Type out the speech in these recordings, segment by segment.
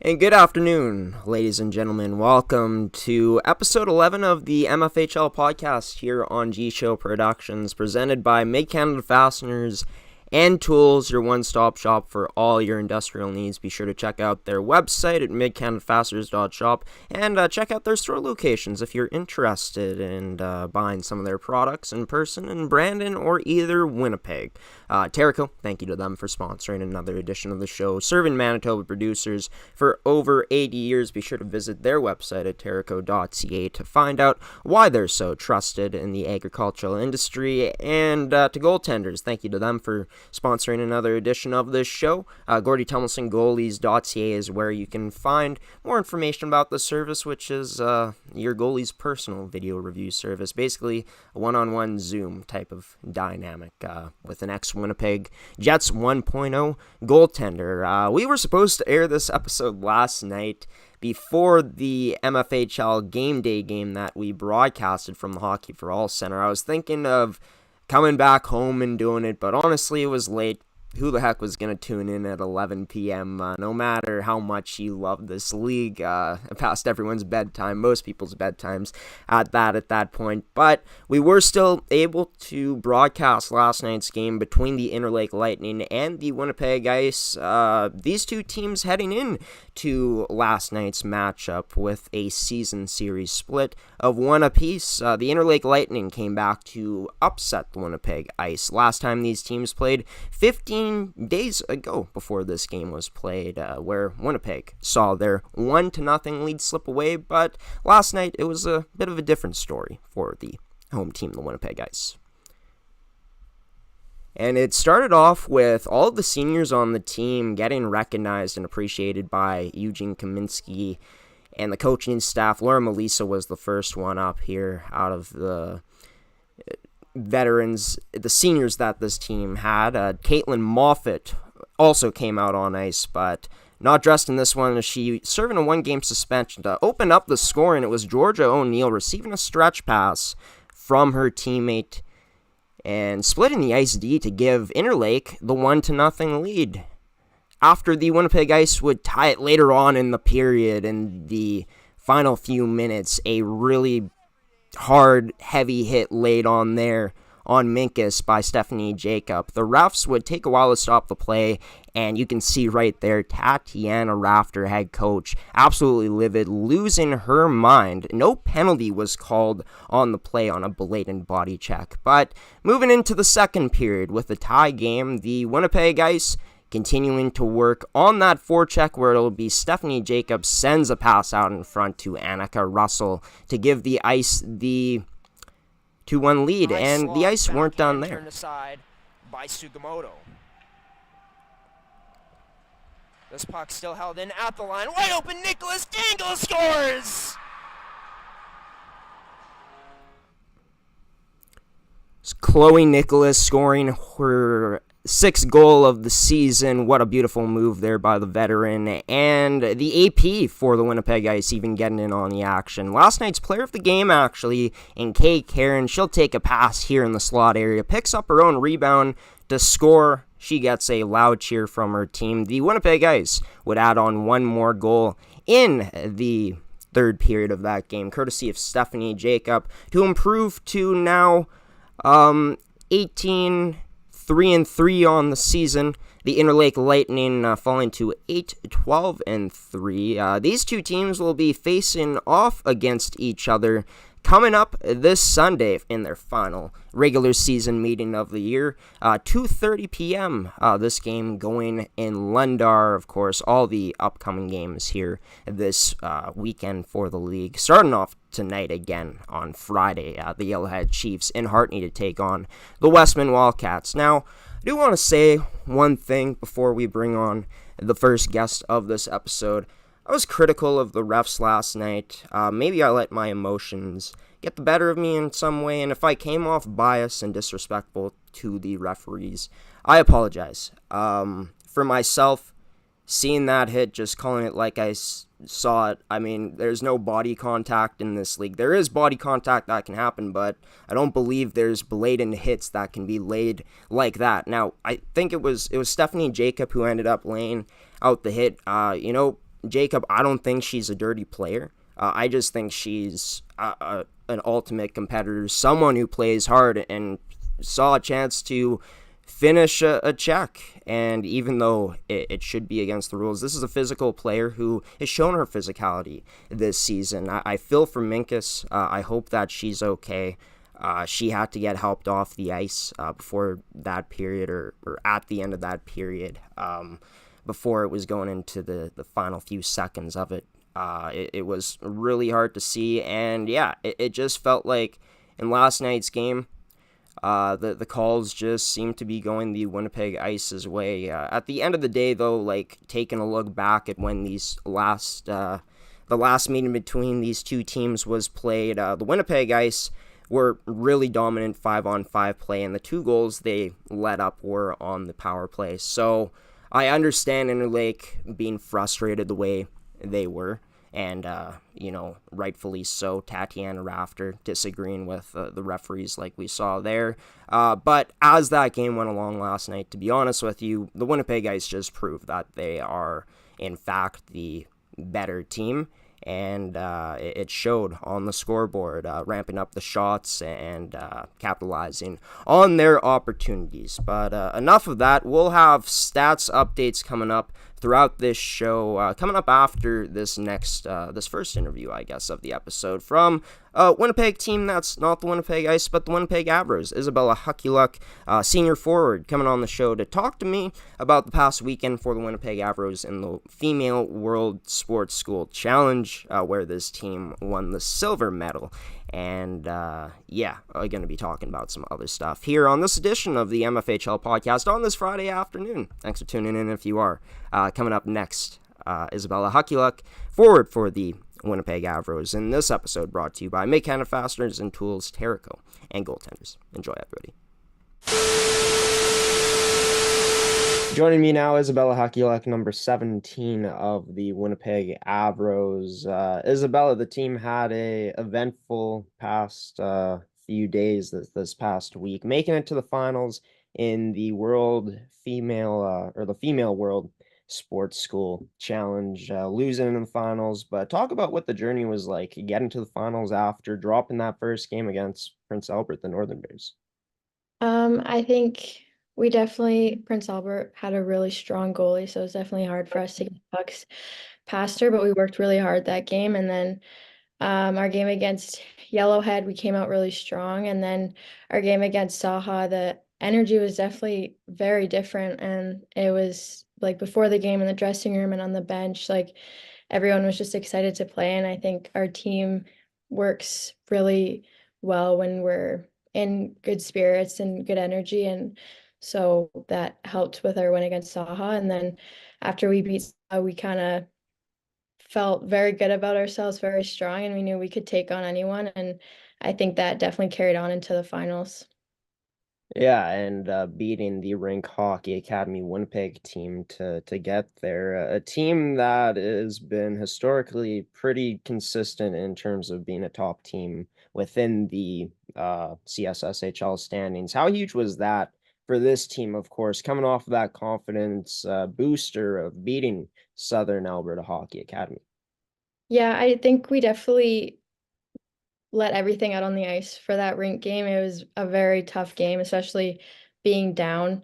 And good afternoon, ladies and gentlemen. Welcome to episode 11 of the MFHL Podcast here on G-Show Productions, presented by Mid-Canada Fasteners and Tools, your one-stop shop for all your industrial needs. Be sure to check out their website at midcanadafasteners.shop and check out their store locations if you're interested in buying some of their products in person in Brandon or either Winnipeg. Terrico, thank you to them for sponsoring another edition of the show. Serving Manitoba producers for over 80 years. Be sure to visit their website at terico.ca to find out why they're so trusted in the agricultural industry. And to goaltenders, thank you to them for sponsoring another edition of this show. Gordy Tummelson Goalies.ca is where you can find more information about the service, which is your goalie's personal video review service. Basically, a one-on-one Zoom type of dynamic with an ex-Winnipeg Jets 1.0 goaltender. We were supposed to air this episode last night before the MFHL game day game that we broadcasted from the Hockey for All Center. I was thinking of coming back home and doing it, but honestly, it was late. Who the heck was going to tune in at 11 p.m., no matter how much you love this league, past everyone's bedtime, most people's bedtimes at that point. But we were still able to broadcast last night's game between the Interlake Lightning and the Winnipeg Ice. These two teams heading in to last night's matchup with a season series split of one apiece. The Interlake Lightning came back to upset the Winnipeg Ice. Last time these teams played, 15 days ago before this game was played, where Winnipeg saw their 1-0 lead slip away, but last night it was a bit of a different story for the home team, the Winnipeg Ice. And it started off with all of the seniors on the team getting recognized and appreciated by Eugene Kaminsky and the coaching staff. Laura Melissa was the first one up here out of the veterans, the seniors that this team had. Caitlin Moffat also came out on ice, but not dressed in this one, as she serving a one-game suspension. To open up the scoring, it was Georgia O'Neill receiving a stretch pass from her teammate and splitting the ice D to give Interlake the 1-0 lead. After the Winnipeg Ice would tie it later on in the period, in the final few minutes, a really hard, heavy hit laid on there on Minkus by Stephanie Jacob. The refs would take a while to stop the play, and you can see right there, Tatiana Rafter, head coach, absolutely livid, losing her mind. No penalty was called on the play on a blatant body check. But moving into the second period with the tie game, the Winnipeg Ice continuing to work on that forecheck, where it'll be Stephanie Jacobs sends a pass out in front to Annika Russell to give the Ice the 2-1 lead, and the Ice weren't done there. Turned aside by Sugimoto. This puck still held in at the line. Wide open, Nicholas Dangle scores! It's Chloe Nicholas scoring her 6th goal of the season. What a beautiful move there by the veteran. And the AP for the Winnipeg Ice even getting in on the action. Last night's player of the game, actually, in Kay Karen. She'll take a pass here in the slot area, picks up her own rebound to score. She gets a loud cheer from her team. The Winnipeg Ice would add on one more goal in the third period of that game, courtesy of Stephanie Jacob, to improve to now 18 3-3 on the season. The Interlake Lightning falling to 8-12-3. These two teams will be facing off against each other coming up this Sunday in their final regular season meeting of the year. 2:30 p.m. This game going in Lundar. Of course, all the upcoming games here this weekend for the league. Starting off tonight again on Friday, the Yellowhead Chiefs in Hartney to take on the Westman Wildcats. Now, I do want to say one thing before we bring on the first guest of this episode. I was critical of the refs last night. Maybe I let my emotions get the better of me in some way, and if I came off biased and disrespectful to the referees, I apologize. For myself, seeing that hit, just calling it like I saw it, I mean, there's no body contact in this league. There is body contact that can happen, but I don't believe there's blatant hits that can be laid like that. Now, I think it was Stephanie Jacob who ended up laying out the hit. Jacob, I don't think she's a dirty player. I just think she's an ultimate competitor, someone who plays hard and saw a chance to finish a check. And even though it should be against the rules, this is a physical player who has shown her physicality this season. I feel for Minkus. I hope that she's okay. She had to get helped off the ice before that period, or at the end of that period, before it was going into the final few seconds of it. It was really hard to see, and yeah, it just felt like in last night's game, the calls just seemed to be going the Winnipeg Ice's way. At the end of the day, though, like taking a look back at when the last meeting between these two teams was played, the Winnipeg Ice were really dominant 5-on-5 play, and the 2 goals they let up were on the power play. So I understand Interlake being frustrated the way they were, and rightfully so. Tatiana Rafter disagreeing with the referees like we saw there. But as that game went along last night, to be honest with you, the Winnipeg Ice just proved that they are in fact the better team, and it showed on the scoreboard, ramping up the shots and capitalizing on their opportunities. But enough of that. We'll have stats updates coming up throughout this show, coming up after this first interview, I guess, of the episode, from a Winnipeg team that's not the Winnipeg Ice, but the Winnipeg Avros. Isabella Huckuluck, senior forward, coming on the show to talk to me about the past weekend for the Winnipeg Avros in the Female World Sports School Challenge, where this team won the silver medal. And I'm going to be talking about some other stuff here on this edition of the MFHL Podcast on this Friday afternoon. Thanks for tuning in if you are. Coming up next, Isabella Huckuluck, forward for the Winnipeg Avros. In this episode, brought to you by Make Canada Fasteners and Tools, Terrico, and Goaltenders. Enjoy, everybody. Joining me now, Isabella Huckuluck, number 17 of the Winnipeg Avros. Isabella, the team had a eventful past few days this past week, making it to the finals in the Female World Sports School Challenge, losing in the finals. But talk about what the journey was like getting to the finals after dropping that first game against Prince Albert, the Northern Bears. I think Prince Albert had a really strong goalie, so it was definitely hard for us to get pucks past her, but we worked really hard that game. And then our game against Yellowhead, we came out really strong. And then our game against Saha, the energy was definitely very different. And it was like before the game in the dressing room and on the bench, like everyone was just excited to play. And I think our team works really well when we're in good spirits and good energy. And so that helped with our win against Saha. And then after we beat Saha, we kind of felt very good about ourselves, very strong, and we knew we could take on anyone. And I think that definitely carried on into the finals. Yeah, and beating the Rink Hockey Academy Winnipeg team to get there. A team that has been historically pretty consistent in terms of being a top team within the CSSHL standings. How huge was that for this team, of course, coming off of that confidence booster of beating Southern Alberta Hockey Academy? Yeah, I think we definitely let everything out on the ice for that rink game. It was a very tough game, especially being down.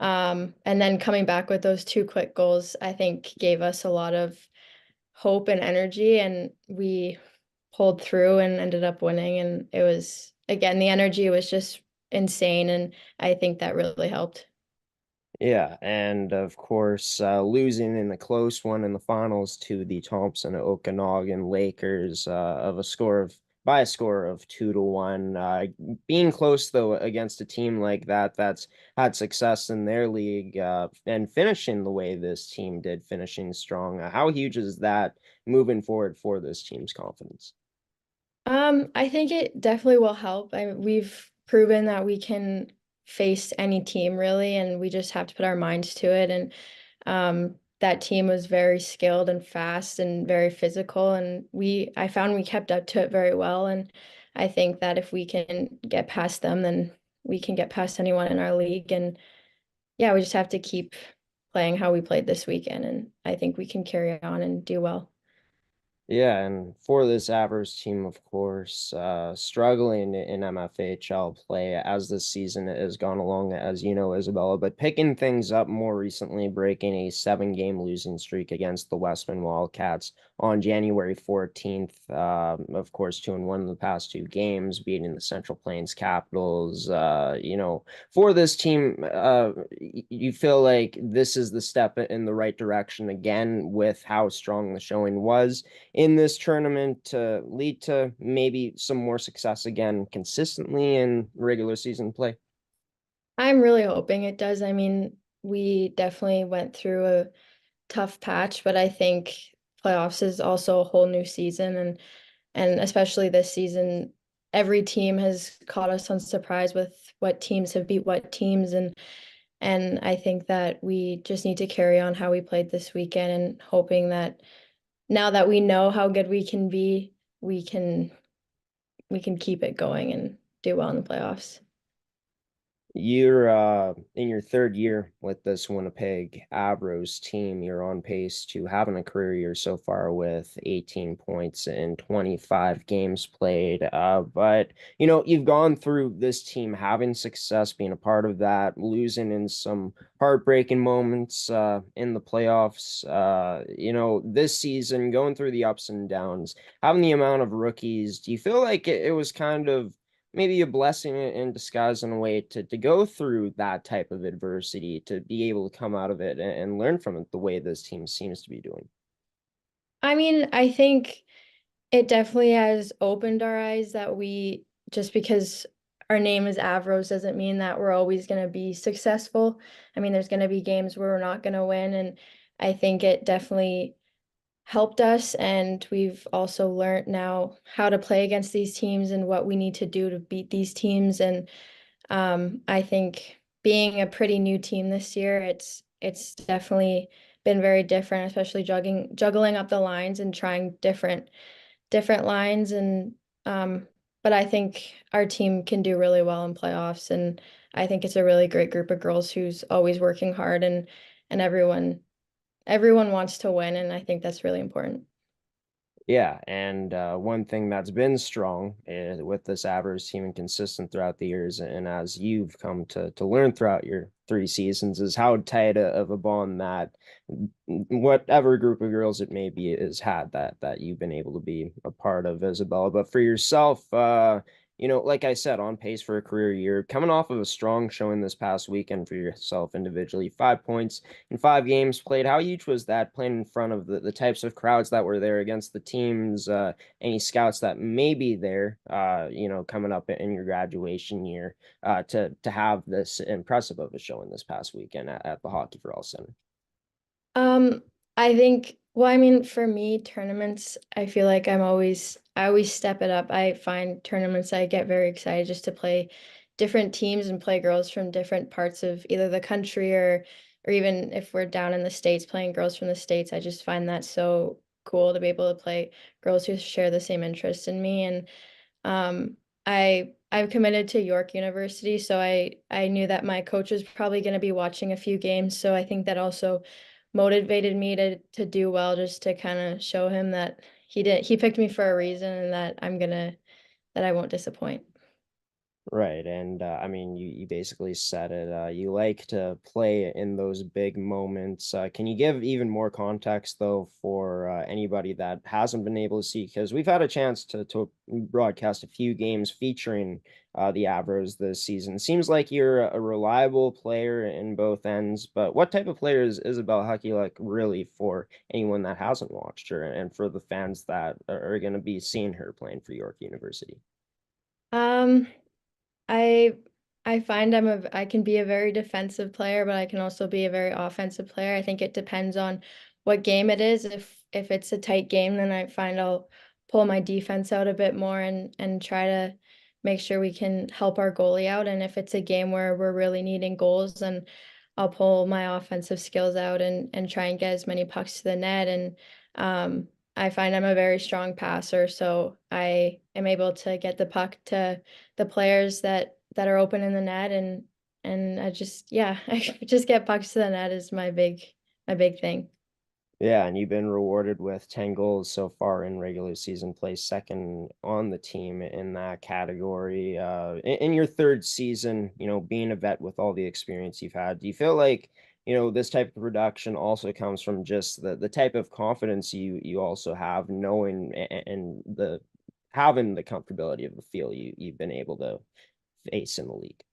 And then coming back with those 2 quick goals, I think gave us a lot of hope and energy, and we pulled through and ended up winning. And it was, again, the energy was just insane, and I think that really helped. Yeah, and of course, losing in the close one in the finals to the Thompson Okanagan Lakers by a score of 2-1. Being close though against a team like that that's had success in their league, and finishing the way this team did, finishing strong. How huge is that moving forward for this team's confidence? I think it definitely will help. We've proven that we can face any team really, and we just have to put our minds to it. And that team was very skilled and fast and very physical, and I found we kept up to it very well. And I think that if we can get past them, then we can get past anyone in our league. And yeah, we just have to keep playing how we played this weekend, and I think we can carry on and do well. Yeah, and for this Avers team, of course, struggling in MFHL play as the season has gone along, as you know, Isabella, but picking things up more recently, breaking a 7-game losing streak against the Westman Wildcats on January 14th. Of course, 2-1 in the past 2 games, beating the Central Plains Capitals. For this team, you feel like this is the step in the right direction again with how strong the showing was in this tournament to lead to maybe some more success again consistently in regular season play? I'm really hoping it does. I mean, we definitely went through a tough patch, but I think playoffs is also a whole new season, and especially this season, every team has caught us on surprise with what teams have beat what teams, and I think that we just need to carry on how we played this weekend and hoping that now that we know how good we can be, we can we can keep it going and do well in the playoffs. You're in your 3rd year with this Winnipeg Avros team. You're on pace to having a career year so far with 18 points in 25 games played. But you've gone through this team having success, being a part of that, losing in some heartbreaking moments in the playoffs. This season, going through the ups and downs, having the amount of rookies, do you feel like it was kind of maybe a blessing in disguise in a way to go through that type of adversity, to be able to come out of it and learn from it the way this team seems to be doing? I mean, I think it definitely has opened our eyes that we just because our name is Avros doesn't mean that we're always going to be successful. I mean, there's going to be games where we're not going to win, and I think it definitely helped us, and we've also learned now how to play against these teams and what we need to do to beat these teams. And I think being a pretty new team this year, it's definitely been very different, especially juggling up the lines and trying different lines. And but I think our team can do really well in playoffs, and I think it's a really great group of girls who's always working hard, and everyone wants to win, and I think that's really important. Yeah, and one thing that's been strong with this Avers team and consistent throughout the years, and as you've come to learn throughout your 3 seasons, is how tight of a bond that whatever group of girls it may be has had that you've been able to be a part of, Isabella. But for yourself, like I said, on pace for a career year, coming off of a strong showing this past weekend for yourself individually, 5 points in 5 games played. How huge was that playing in front of the types of crowds that were there against the teams, any scouts that may be there, coming up in your graduation year, to have this impressive of a showing this past weekend at the Hockey for All Center? Um, I think, well, I mean, for me, tournaments, I feel like I always step it up. I find tournaments, I get very excited just to play different teams and play girls from different parts of either the country or even if we're down in the States playing girls from the States. I just find that so cool to be able to play girls who share the same interests in me. And um, I've committed to York University, so I knew that my coach was probably going to be watching a few games. So I think that also motivated me to do well, just to kind of show him that he picked me for a reason and that that I won't disappoint. Right, and I mean, you basically said it. You like to play in those big moments. Can you give even more context, though, for anybody that hasn't been able to see? Because we've had a chance to broadcast a few games featuring the Avros this season. Seems like you're a reliable player in both ends, but what type of player is Isabel Hockey like really for anyone that hasn't watched her and for the fans that are going to be seeing her playing for York University? Um, I I find I can be a very defensive player, but I can also be a very offensive player. I think it depends on what game it is. If it's a tight game, then I find I'll pull my defense out a bit more and try to make sure we can help our goalie out. And if it's a game where we're really needing goals, then I'll pull my offensive skills out and try and get as many pucks to the net. And I find I'm a very strong passer, so I am able to get the puck to the players that are open in the net and I just yeah, I just get pucks to the net is my big thing. Yeah, and you've been rewarded with 10 goals so far in regular season play, second on the team in that category. In your third season, being a vet with all the experience you've had, do you feel like, this type of production also comes from just the type of confidence you also have knowing and the having the comfortability of the feel you've been able to face in the league?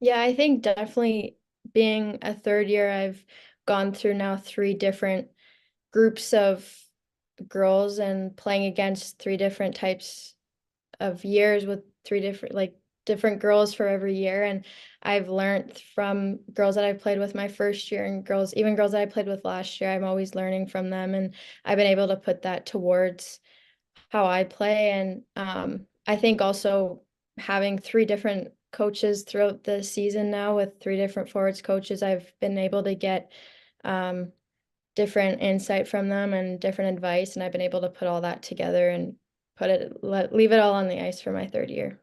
Yeah, I think definitely being a third year, I've gone through now three different groups of girls and playing against three different types of years with three different different girls for every year. And I've learned from girls that I've played with my first year and girls that I played with last year. I'm always learning from them, and I've been able to put that towards how I play. And I think also having three different coaches throughout the season now with three different forwards coaches, I've been able to get um, different insight from them and different advice, and I've been able to put all that together and leave it all on the ice for my third year.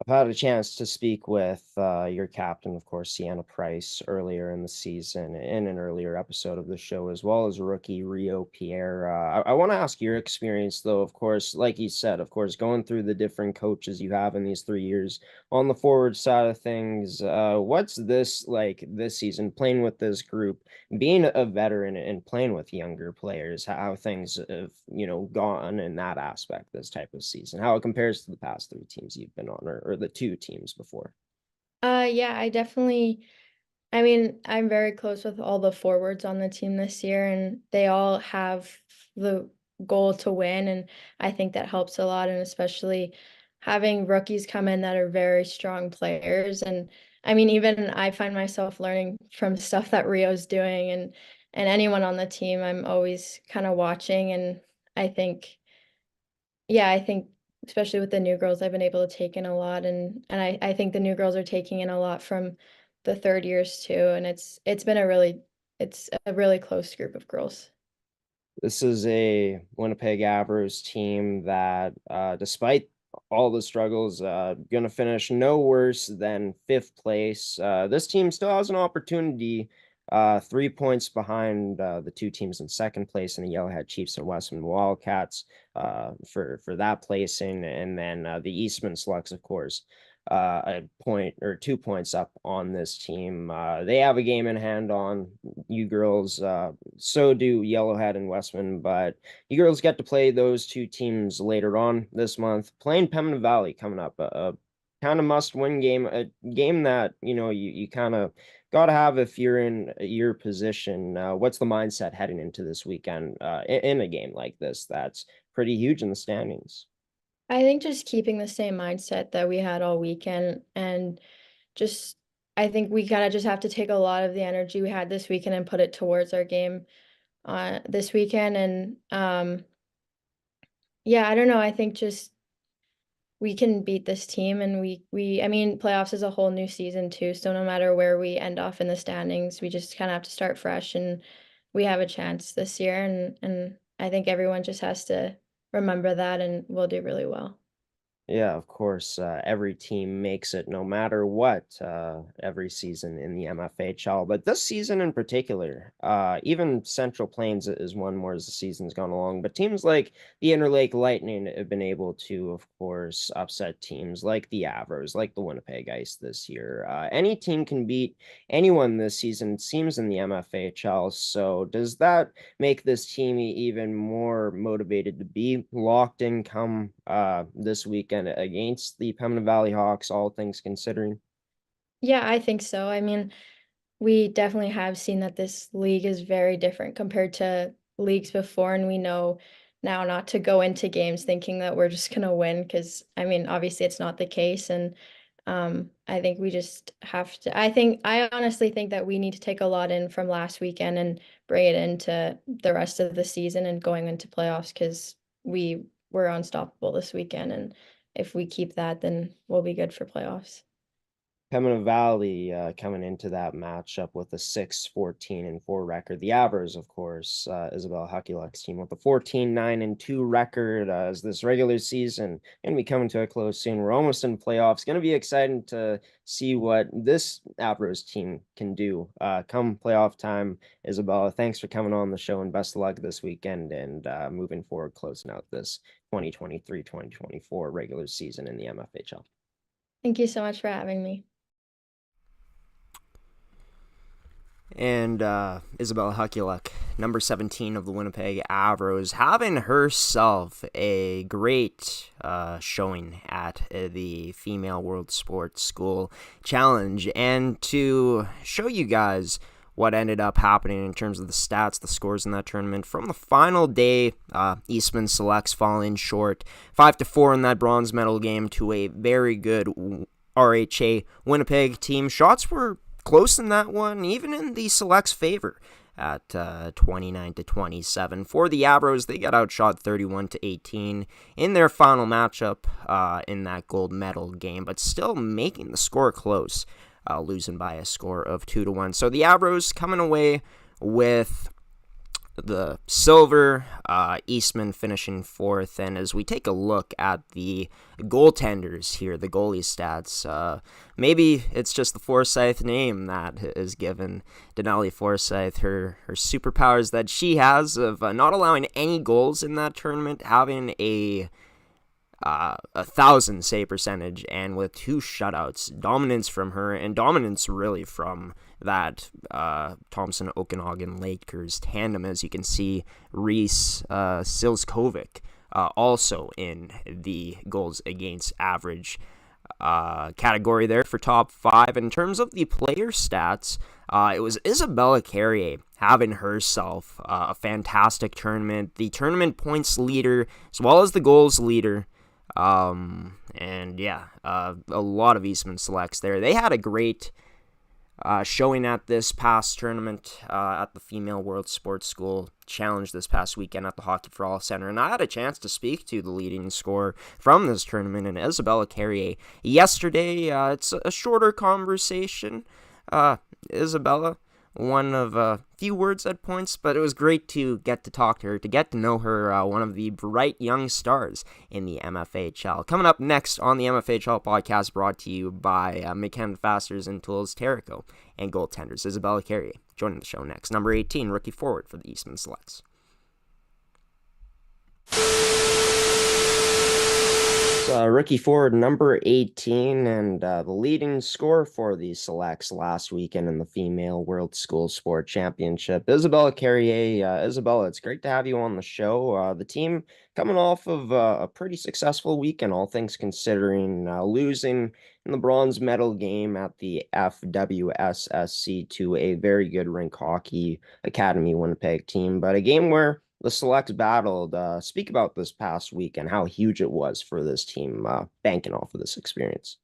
I've had a chance to speak with your captain, of course, Sienna Price, earlier in the season in an earlier episode of the show, as well as rookie Rio Pierre. I want to ask your experience, though, of course, like you said, of course, going through the different coaches you have in these 3 years on the forward side of things. What's this like this season, playing with this group, being a veteran and playing with younger players, how things have, gone in that aspect this type of season, how it compares to the past three teams you've been on, or the two teams before? Yeah, I mean, I'm very close with all the forwards on the team this year, and they all have the goal to win, and I think that helps a lot, and especially having rookies come in that are very strong players. And I mean, even I find myself learning from stuff that Rio's doing, and anyone on the team, I'm always kind of watching, and I think yeah, I think especially with the new girls, I've been able to take in a lot, and I think the new girls are taking in a lot from the third years too, and it's a really close group of girls. This is a Winnipeg Avers team that, despite all the struggles, going to finish no worse than fifth place. This team still has an opportunity, 3 points behind the two teams in second place in the Yellowhead Chiefs and Westman Wildcats, for that placing, and then the Eastman Slugs, of course, a point or 2 points up on this team. They have a game in hand on you girls. So do Yellowhead and Westman, but you girls get to play those two teams later on this month. Playing Pembina Valley coming up, a kind of must-win game, a game that you kind of got to have if you're in your position. What's the mindset heading into this weekend in a game like this that's pretty huge in the standings? I think just keeping the same mindset that we had all weekend, and just I think we kind of just have to take a lot of the energy we had this weekend and put it towards our game this weekend. And yeah, I don't know. I think just we can beat this team, and I mean, playoffs is a whole new season too, so no matter where we end off in the standings, we just kind of have to start fresh, and we have a chance this year. And I think everyone just has to remember that, and we'll do really well. Yeah, of course. Every team makes it no matter what, every season in the MFHL. But this season in particular, even Central Plains is one more as the season's gone along. But teams like the Interlake Lightning have been able to, of course, upset teams like the Avros, like the Winnipeg Ice this year. Any team can beat anyone this season, it seems, in the MFHL. So does that make this team even more motivated to be locked in come this weekend against the Pembina Valley Hawks, all things considering? Yeah, I think so. I mean, we definitely have seen that this league is very different compared to leagues before, and we know now not to go into games thinking that we're just gonna win, because I mean, obviously it's not the case. And I think we just have to. I honestly think that we need to take a lot in from last weekend and bring it into the rest of the season and going into playoffs, because we were unstoppable this weekend, and if we keep that, then we'll be good for playoffs. Pembina Valley coming into that matchup with a 6-14-4 record. The Avros, of course, Isabella Huckuluk's team with a 14-9-2 record as this regular season going to be coming to a close soon. We're almost in playoffs. Going to be exciting to see what this Avros team can do come playoff time. Isabella, thanks for coming on the show and best of luck this weekend and moving forward, closing out this 2023-2024 regular season in the MFHL. Thank you so much for having me. And Isabella Huckuluk, number 17 of the Winnipeg Avros, having herself a great showing at the Female World Sports School Challenge. And to show you guys what ended up happening in terms of the stats, the scores in that tournament, from the final day, Eastman Selects falling short 5-4 in that bronze medal game to a very good RHA Winnipeg team. Shots were close in that one, even in the Selects' favor at 29-27. For the Avros, they got outshot 31-18 in their final matchup in that gold medal game, but still making the score close, losing by a score of 2-1. So the Avros coming away with the silver, Eastman finishing fourth. And as we take a look at the goaltenders here, the goalie stats, maybe it's just the Forsyth name that is given Denali Forsyth her superpowers that she has of not allowing any goals in that tournament, having a 1,000 save percentage, and with 2 shutouts. Dominance from her, and dominance really from that Thompson Okanagan Lakers tandem, as you can see. Reese Silskovic also in the goals against average category there for top 5. In terms of the player stats, it was Isabella Carrier having herself a fantastic tournament, the tournament points leader as well as the goals leader. And yeah, a lot of Eastman Selects there. They had a great showing at this past tournament at the Female World Sports School Challenge this past weekend at the Hockey for All Center, and I had a chance to speak to the leading scorer from this tournament, and Isabella Carrier, yesterday. It's a shorter conversation. Isabella, one of a few words at points, but it was great to get to talk to her, to get to know her, one of the bright young stars in the MFHL. Coming up next on the MFHL podcast, brought to you by McKenna Fasteners and Tools, Terrico, and goaltenders Isabella Carrier joining the show next. Number 18, rookie forward for the Eastman Selects. Rookie forward number 18 and the leading scorer for the Selects last weekend in the Female World School Sport Championship, Isabella Carrier. Isabella, it's great to have you on the show. The team coming off of a pretty successful weekend, all things considering, losing in the bronze medal game at the FWSSC to a very good Rink Hockey Academy Winnipeg team, but a game where the Selects battled. Speak about this past week and how huge it was for this team, banking off of this experience.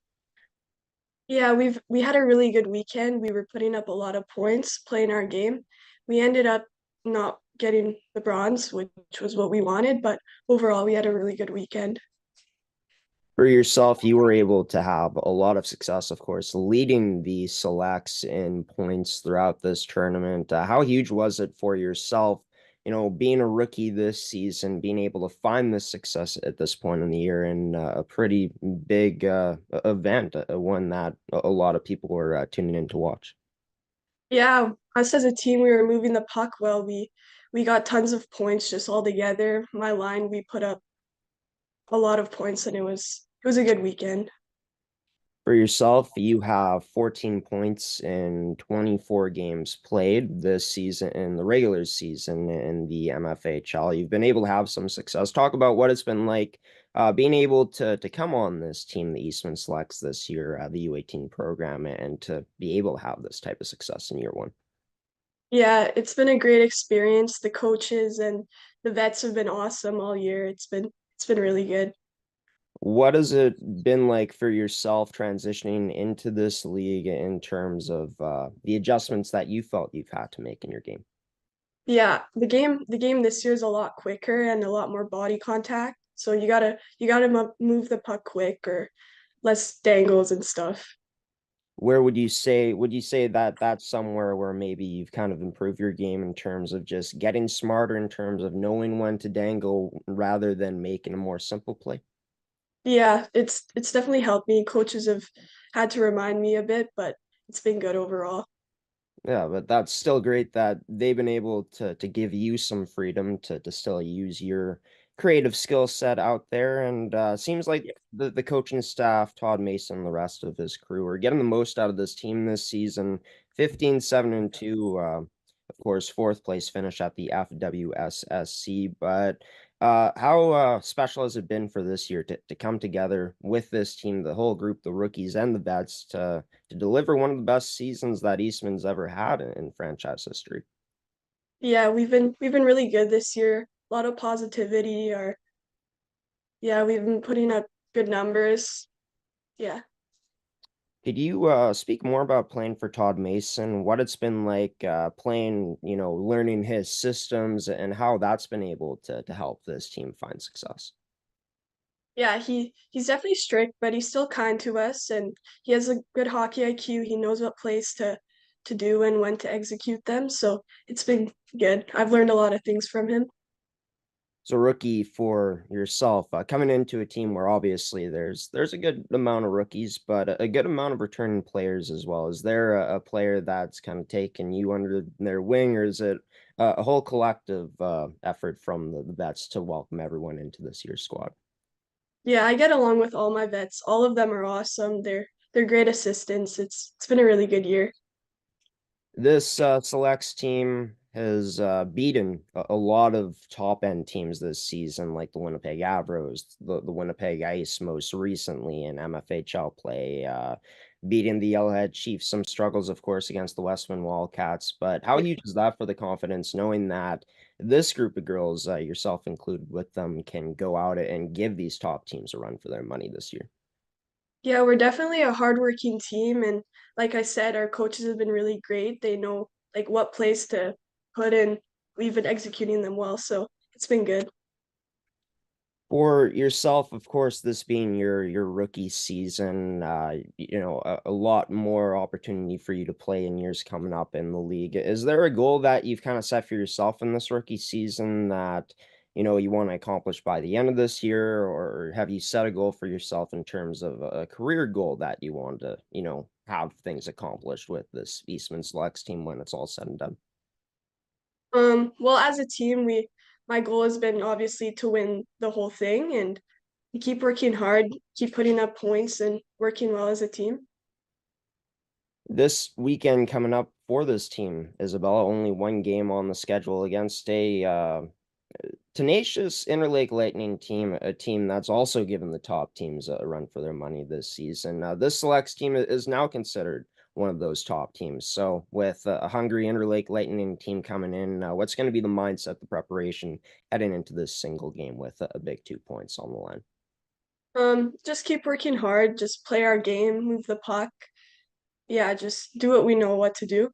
Yeah, we had a really good weekend. We were putting up a lot of points playing our game. We ended up not getting the bronze, which was what we wanted, but overall we had a really good weekend. For yourself, you were able to have a lot of success, of course, leading the Selects in points throughout this tournament. How huge was it for yourself? You know, being a rookie this season, being able to find this success at this point in the year in a pretty big event, one that a lot of people were tuning in to watch. Yeah, us as a team, we were moving the puck well. We got tons of points just all together. My line, we put up a lot of points, and it was a good weekend. For yourself, you have 14 points in 24 games played this season in the regular season in the MFHL. You've been able to have some success. Talk about what it's been like being able to come on this team, the Eastman Selects this year, the U18 program, and to be able to have this type of success in year one. Yeah, it's been a great experience. The coaches and the vets have been awesome all year. It's been really good. What has it been like for yourself transitioning into this league in terms of the adjustments that you felt you've had to make in your game? Yeah, the game this year is a lot quicker and a lot more body contact. So you gotta move the puck quick or less dangles and stuff. Where would you say that that's somewhere where maybe you've kind of improved your game in terms of just getting smarter in terms of knowing when to dangle rather than making a more simple play? Yeah, it's definitely helped me. Coaches have had to remind me a bit, but it's been good overall. Yeah, but that's still great that they've been able to give you some freedom to still use your creative skill set out there. And seems like Yeah. the coaching staff, Todd Mason, and the rest of his crew are getting the most out of this team this season. 15-7-2, of course, fourth place finish at the FWSSC. But how special has it been for this year to come together with this team, the whole group, the rookies and the vets, to deliver one of the best seasons that Eastman's ever had in franchise history? Yeah, we've been really good this year. A lot of positivity. Yeah, we've been putting up good numbers. Yeah. Could you speak more about playing for Todd Mason, what it's been like playing, learning his systems and how that's been able to help this team find success? Yeah, he's definitely strict, but he's still kind to us, and he has a good hockey IQ. He knows what plays to do and when to execute them. So it's been good. I've learned a lot of things from him. So rookie for yourself, coming into a team where obviously there's a good amount of rookies, but a good amount of returning players as well. Is there a player that's kind of taken you under their wing, or is it a whole collective effort from the vets to welcome everyone into this year's squad? Yeah, I get along with all my vets. All of them are awesome. They're great assistants. It's been a really good year. This selects team has beaten a lot of top end teams this season, like the Winnipeg Avros, the Winnipeg Ice, most recently in MFHL play, beating the Yellowhead Chiefs. Some struggles, of course, against the Westman Wildcats. But how Yeah. huge is that for the confidence, knowing that this group of girls, yourself included with them, can go out and give these top teams a run for their money this year? Yeah, we're definitely a hardworking team, and like I said, our coaches have been really great. They know like what plays to put in. We've been executing them well, so it's been good. For yourself, of course, this being your rookie season, a lot more opportunity for you to play in years coming up in the league. Is there a goal that you've kind of set for yourself in this rookie season that you want to accomplish by the end of this year, or have you set a goal for yourself in terms of a career goal that you want to, have things accomplished with this Eastman Selects team when it's all said and done? Well, as a team, we my goal has been obviously to win the whole thing, and we keep working hard, keep putting up points, and working well as a team. This weekend coming up for this team, Isabella, only one game on the schedule against a tenacious Interlake Lightning team, a team that's also given the top teams a run for their money this season. This selects team is now considered one of those top teams. So with a hungry Interlake Lightning team coming in, what's going to be the mindset, the preparation heading into this single game with a big 2 points on the line? Just keep working hard, just play our game, move the puck. Yeah, just do what we know what to do.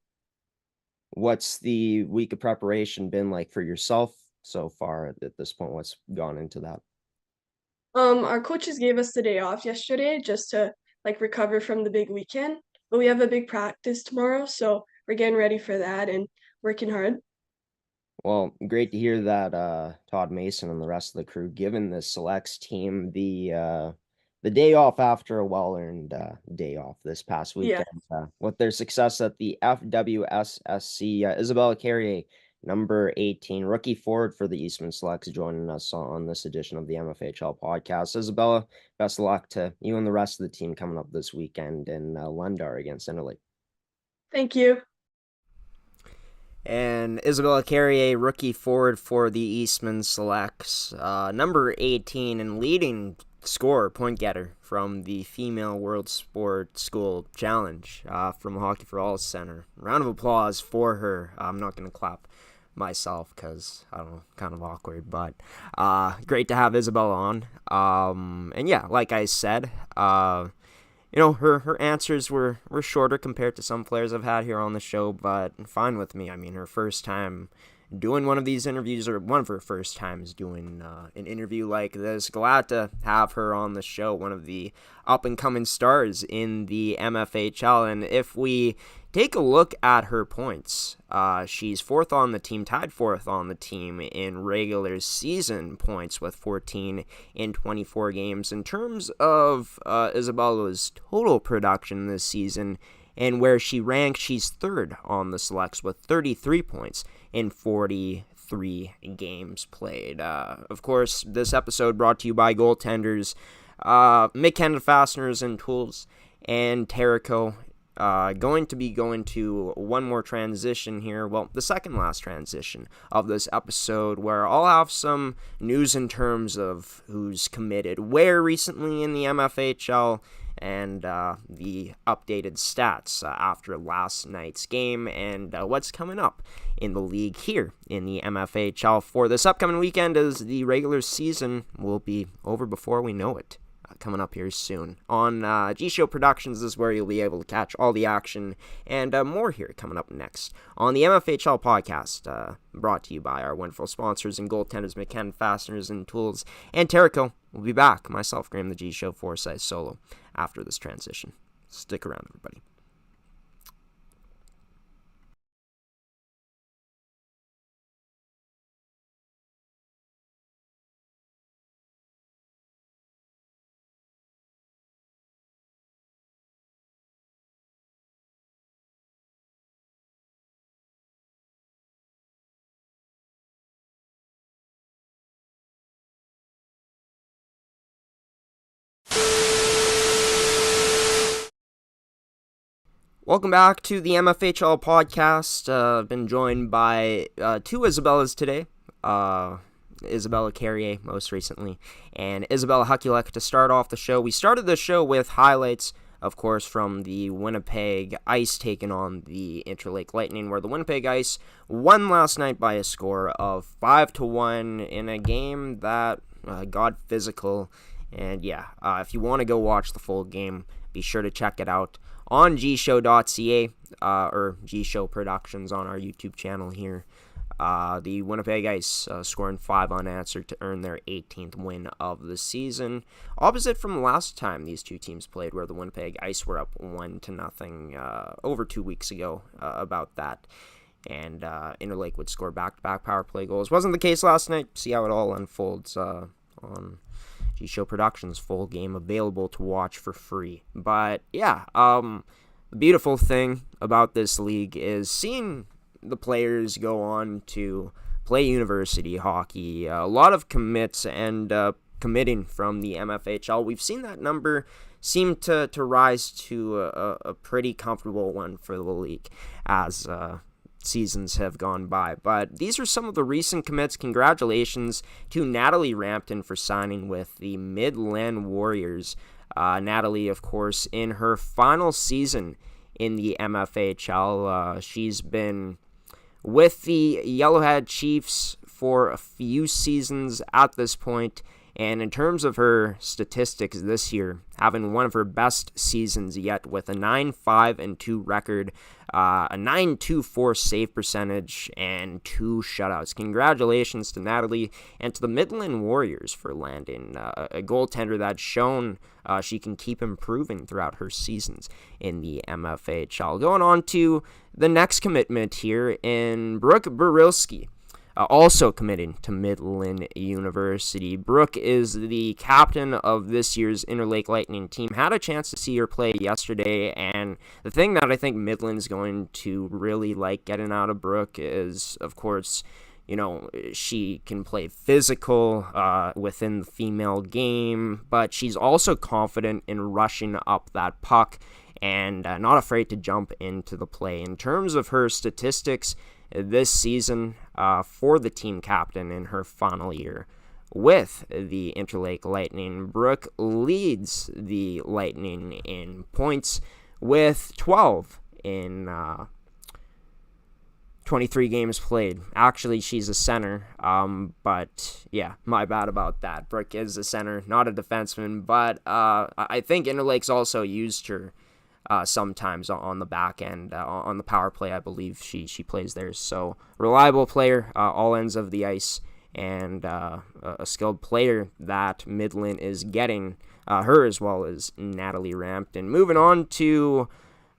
What's the week of preparation been like for yourself so far at this point? What's gone into that? Our coaches gave us the day off yesterday just to like recover from the big weekend, but we have a big practice tomorrow, so we're getting ready for that and working hard. Well, great to hear that Todd Mason and the rest of the crew given the selects team the day off after a well-earned day off this past Yeah, weekend with their success at the FWSSC. Isabella Carrier, number 18, rookie forward for the Eastman Selects, joining us on this edition of the MFHL podcast. Isabella, best of luck to you and the rest of the team coming up this weekend in Lundar against Interlake. thank you. And Isabella Carrier, rookie forward for the Eastman Selects, number 18 and leading scorer, point getter from the Female World Sport School Challenge from the Hockey for All Center. Round of applause for her. I'm not going to clap myself because, I don't know, kind of awkward, but great to have Isabella on. And yeah, like I said, her answers were shorter compared to some players I've had here on the show, but fine with me. I mean, her first time doing one of these interviews, or one of her first times doing an interview like this. Glad to have her on the show, one of the up-and-coming stars in the MFHL. And if we take a look at her points, she's fourth on the team, tied fourth on the team in regular season points with 14 in 24 games. In terms of Isabella's total production this season, and where she ranks, she's third on the selects with 33 points in 43 games played. Of course, this episode brought to you by goaltenders Mid-Canada Fasteners and Tools and Terrico. Going to one more transition here. Well, the second last transition of this episode, where I'll have some news in terms of who's committed where recently in the MFHL, and the updated stats after last night's game, and what's coming up in the league here in the MFHL for this upcoming weekend, as the regular season will be over before we know it. Coming up here soon on G-Show Productions is where you'll be able to catch all the action and more here coming up next on the MFHL Podcast, brought to you by our wonderful sponsors and goaltenders, Mid-Canada Fasteners and Tools, and Terrico. We'll be back, myself, Graham the G-Show, Forsyth solo, after this transition. Stick around, everybody. Welcome back to the MFHL Podcast. I've been joined by two Isabellas today. Isabella Carrier, most recently, and Isabella Huculek to start off the show. We started the show with highlights, of course, from the Winnipeg Ice taking on the Interlake Lightning, where the Winnipeg Ice won last night by a score of 5-1 in a game that got physical. And yeah, if you want to go watch the full game, be sure to check it out on gshow.ca, or G-Show Productions on our YouTube channel here. The Winnipeg Ice scoring 5 unanswered to earn their 18th win of the season. Opposite from last time these two teams played, where the Winnipeg Ice were up 1-0 over 2 weeks ago about that. And Interlake would score back-to-back power play goals. Wasn't the case last night. See how it all unfolds on G-Show Productions, full game available to watch for free. But yeah, the beautiful thing about this league is seeing the players go on to play university hockey. A lot of commits and committing from the MFHL. We've seen that number seem to rise to a pretty comfortable one for the league as seasons have gone by. But these are some of the recent commits. Congratulations to Natalie Rampton for signing with the Midland Warriors. Natalie, of course, in her final season in the MFHL. She's been with the Yellowhead Chiefs for a few seasons at this point, and in terms of her statistics this year, having one of her best seasons yet with a 9-5-2 record, a 9.24 save percentage, and 2 shutouts. Congratulations to Natalie and to the Midland Warriors for landing a goaltender that's shown she can keep improving throughout her seasons in the MFHL. Going on to the next commitment here in Brooke Burilski. Also committing to Midland University. Brooke is the captain of this year's Interlake Lightning team. Had a chance to see her play yesterday, and the thing that I think Midland's going to really like getting out of Brooke is, of course, you know, she can play physical within the female game, but she's also confident in rushing up that puck and not afraid to jump into the play. In terms of her statistics this season for the team captain in her final year with the Interlake Lightning, Brooke leads the Lightning in points with 12 in 23 games played. Actually, she's a center, but yeah, my bad about that. Brooke is a center, not a defenseman, but I think Interlake's also used her sometimes on the back end. On the power play, I believe she plays there. So reliable player, all ends of the ice, and a skilled player that Midland is getting her, as well as Natalie Rampton. Moving on to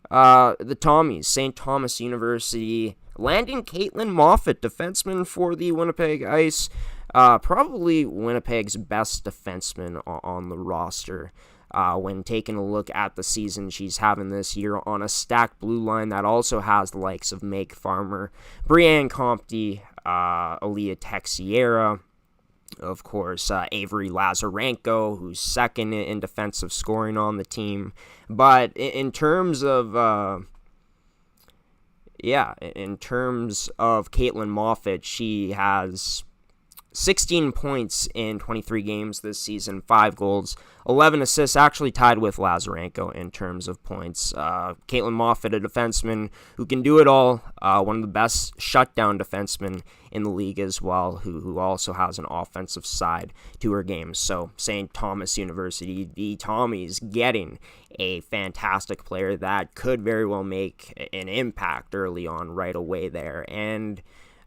the Tommies, St. Thomas University, landing Caitlin Moffat, defenseman for the Winnipeg Ice. Probably Winnipeg's best defenseman on the roster. When taking a look at the season she's having this year on a stacked blue line that also has the likes of Meg Farmer, Brianne Compte, Aaliyah Texiera, of course, Avery Lazarenko, who's second in defensive scoring on the team. But in terms of Caitlin Moffat, she has 16 points in 23 games this season, 5 goals, 11 assists, actually tied with Lazarenko in terms of points. Caitlin Moffat, a defenseman who can do it all, one of the best shutdown defensemen in the league as well, who also has an offensive side to her game. So St. Thomas University, the Tommies, getting a fantastic player that could very well make an impact early on right away there. And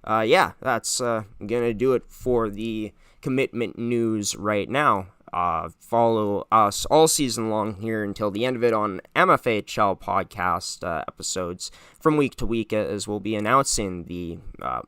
that's going to do it for the commitment news right now. Follow us all season long here until the end of it on MFHL Podcast episodes from week to week, as we'll be announcing the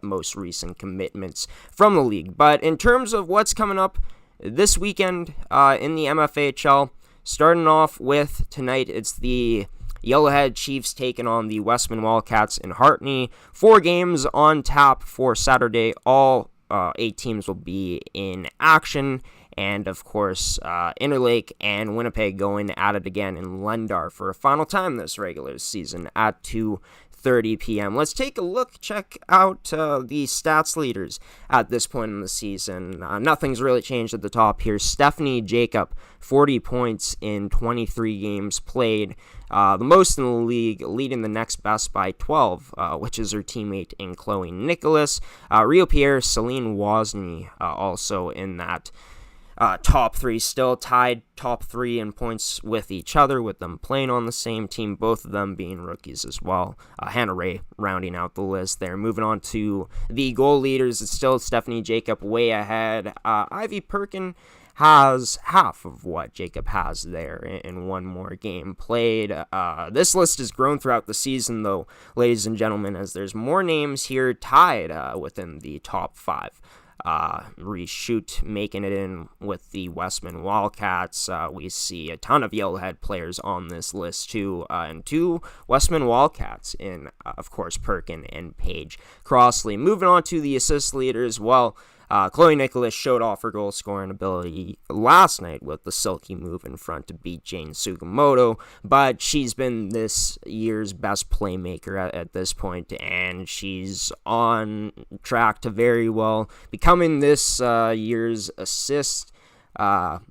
most recent commitments from the league. But in terms of what's coming up this weekend in the MFHL, starting off with tonight, it's the Yellowhead Chiefs taking on the Westman Wildcats in Hartney. 4 games on tap for Saturday. All 8 teams will be in action. And, of course, Interlake and Winnipeg going at it again in Lendar for a final time this regular season at 2:30 p.m. Let's take a look, check out the stats leaders at this point in the season. Nothing's really changed at the top here. Stephanie Jacob, 40 points in 23 games played. The most in the league, leading the next best by 12, which is her teammate in Chloe Nicholas. Rio Pierre, Celine Wozni also in that top 3, still tied top 3 in points with each other, with them playing on the same team, both of them being rookies as well. Hannah Ray rounding out the list there. Moving on to the goal leaders, it's still Stephanie Jacob way ahead. Ivy Perkin has half of what Jacob has there in one more game played. This list has grown throughout the season, though, ladies and gentlemen, as there's more names here tied within the top 5. Reshoot making it in with the Westman Wildcats. We see a ton of Yellowhead players on this list too, and 2 Westman Wildcats in, of course, Perkin and Paige Crossley. Moving on to the assist leaders, well, Chloe Nicholas showed off her goal scoring ability last night with the silky move in front to beat Jane Sugimoto, but she's been this year's best playmaker at this point, and she's on track to very well becoming this year's assist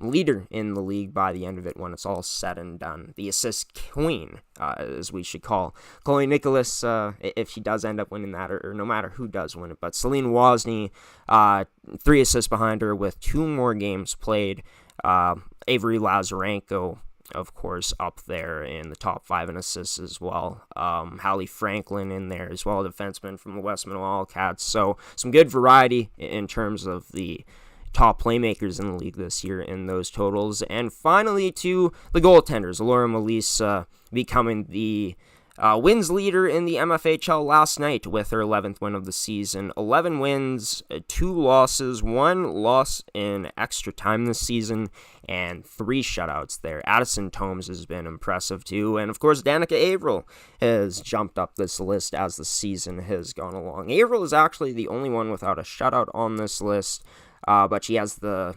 leader in the league by the end of it when it's all said and done. The assist queen, as we should call Chloe Nicholas, if she does end up winning that, or no matter who does win it. But Celine Wozni, 3 assists behind her with 2 more games played. Avery Lazarenko, of course, up there in the top 5 in assists as well. Hallie Franklin in there as well, a defenseman from the Westman Wildcats. So some good variety in terms of the top playmakers in the league this year in those totals. And finally, to the goaltenders, Laura Melisse becoming the wins leader in the MFHL last night with her 11th win of the season. 11 wins, 2 losses, 1 loss in extra time this season, and 3 shutouts there. Addison Tomes has been impressive too, and of course Danica Averill has jumped up this list as the season has gone along. Averill is actually the only one without a shutout on this list, but she has the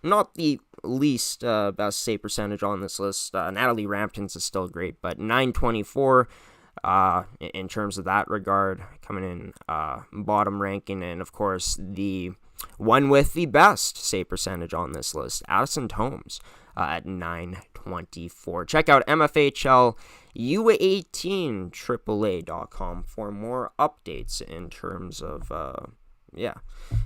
not the least best save percentage on this list. Natalie Rampton's is still great, but .924 in terms of that regard, coming in bottom ranking. And of course, the one with the best save percentage on this list, Addison Tomes, at .924. Check out MFHL U18 AAA.com for more updates in terms of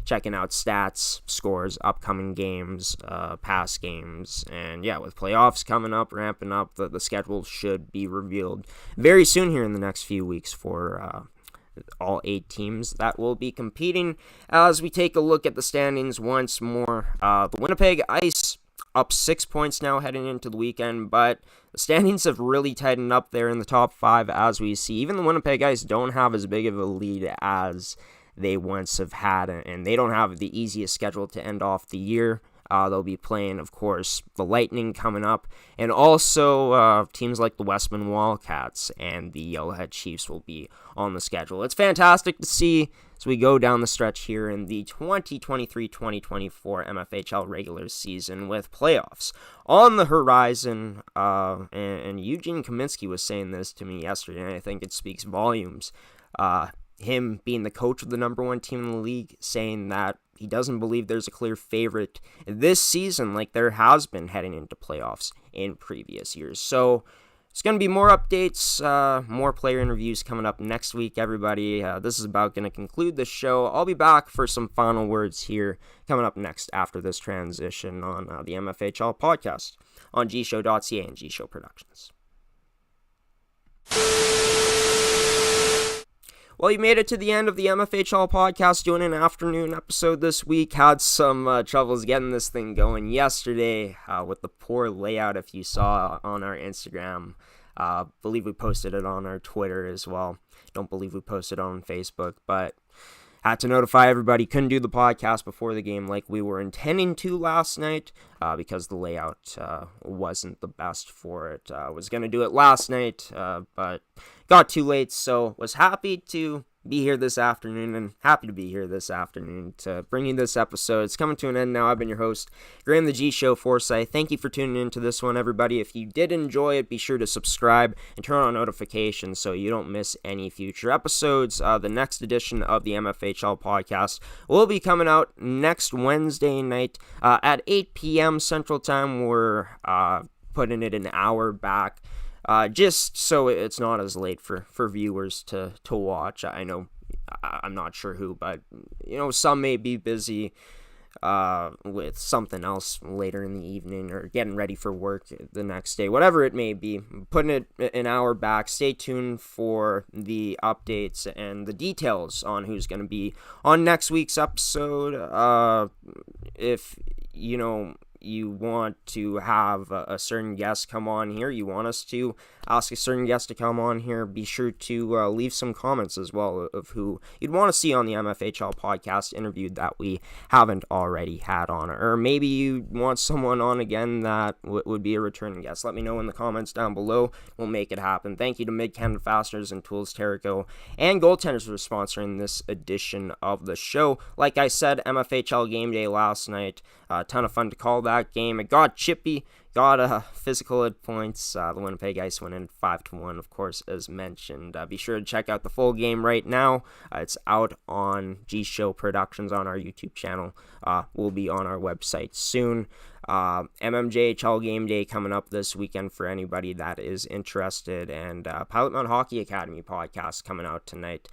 checking out stats, scores, upcoming games, past games, and with playoffs coming up, ramping up, the schedule should be revealed very soon here in the next few weeks for all 8 teams that will be competing. As we take a look at the standings once more, the Winnipeg Ice up 6 points now heading into the weekend, but the standings have really tightened up there in the top 5 as we see. Even the Winnipeg Ice don't have as big of a lead as they once have had, and they don't have the easiest schedule to end off the year. They'll be playing, of course, the Lightning coming up, and also teams like the Westman Wildcats and the Yellowhead Chiefs will be on the schedule. It's fantastic to see as we go down the stretch here in the 2023-2024 MFHL regular season with playoffs on the horizon. And Eugene Kaminsky was saying this to me yesterday, and I think it speaks volumes. Him being the coach of the number 1 team in the league, saying that he doesn't believe there's a clear favorite this season like there has been heading into playoffs in previous years. So it's going to be more updates, more player interviews coming up next week, everybody. This is about going to conclude the show. I'll be back for some final words here coming up next after this transition on the MFHL Podcast on gshow.ca and gshow Productions. Well, you made it to the end of the MFHL Podcast, doing an afternoon episode this week. Had some troubles getting this thing going yesterday with the poor layout, if you saw on our Instagram. Believe we posted it on our Twitter as well. Don't believe we posted it on Facebook, but had to notify everybody. Couldn't do the podcast before the game like we were intending to last night because the layout wasn't the best for it. Was going to do it last night, but got too late, so was happy to be here this afternoon to bring you this episode. It's coming to an end now. I've been your host, Graham the G Show Forsyth. Thank you for tuning into this one, everybody. If you did enjoy it, be sure to subscribe and turn on notifications so you don't miss any future episodes. The next edition of the MFHL Podcast will be coming out next Wednesday night at 8 p.m. Central Time. We're putting it an hour back, just so it's not as late for viewers to watch. I know, I'm not sure who, but some may be busy with something else later in the evening or getting ready for work the next day, whatever it may be. Putting it an hour back. Stay tuned for the updates and the details on who's going to be on next week's episode. If you want to have a certain guest come on here, you want us to ask a certain guest to come on here, be sure to leave some comments as well of who you'd want to see on the MFHL Podcast interviewed that we haven't already had on. Or maybe you want someone on again that would be a returning guest. Let me know in the comments down below. We'll make it happen. Thank you to Mid-Canada Fasteners and Tools Terrico and Goaltenders for sponsoring this edition of the show. Like I said, MFHL game day last night. A ton of fun to call that game. It got chippy, got physical at points. The Winnipeg Ice went in 5-1, of course, as mentioned. Be sure to check out the full game right now. It's out on G Show Productions on our YouTube channel. Will be on our website soon. MMJHL game day coming up this weekend for anybody that is interested, and Pilot Mountain Hockey Academy podcast coming out tonight.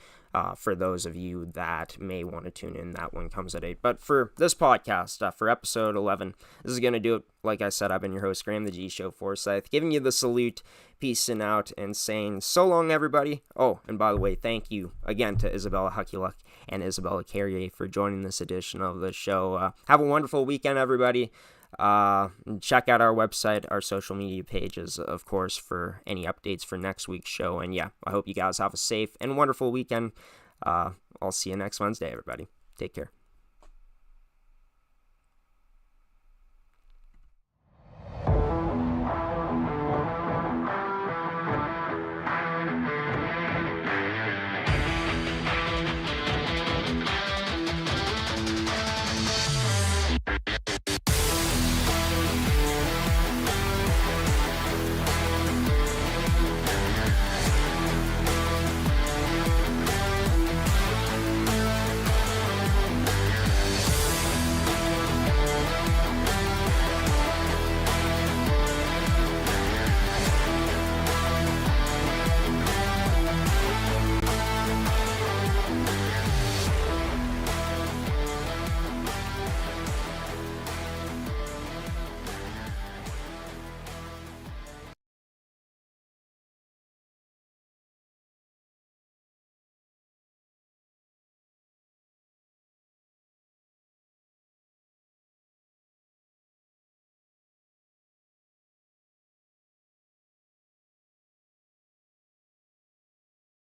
For those of you that may want to tune in, that one comes at 8. But for this podcast, for episode 11, this is going to do it. Like I said, I've been your host, Graham the G Show Forsyth, giving you the salute, peacing out, and saying so long, everybody. Oh, and by the way, thank you again to Isabella Huckyluck and Isabella Carrier for joining this edition of the show. Have a wonderful weekend, everybody. Check out our website, our social media pages, of course, for any updates for next week's show. And I hope you guys have a safe and wonderful weekend. I'll see you next Wednesday, everybody. Take care.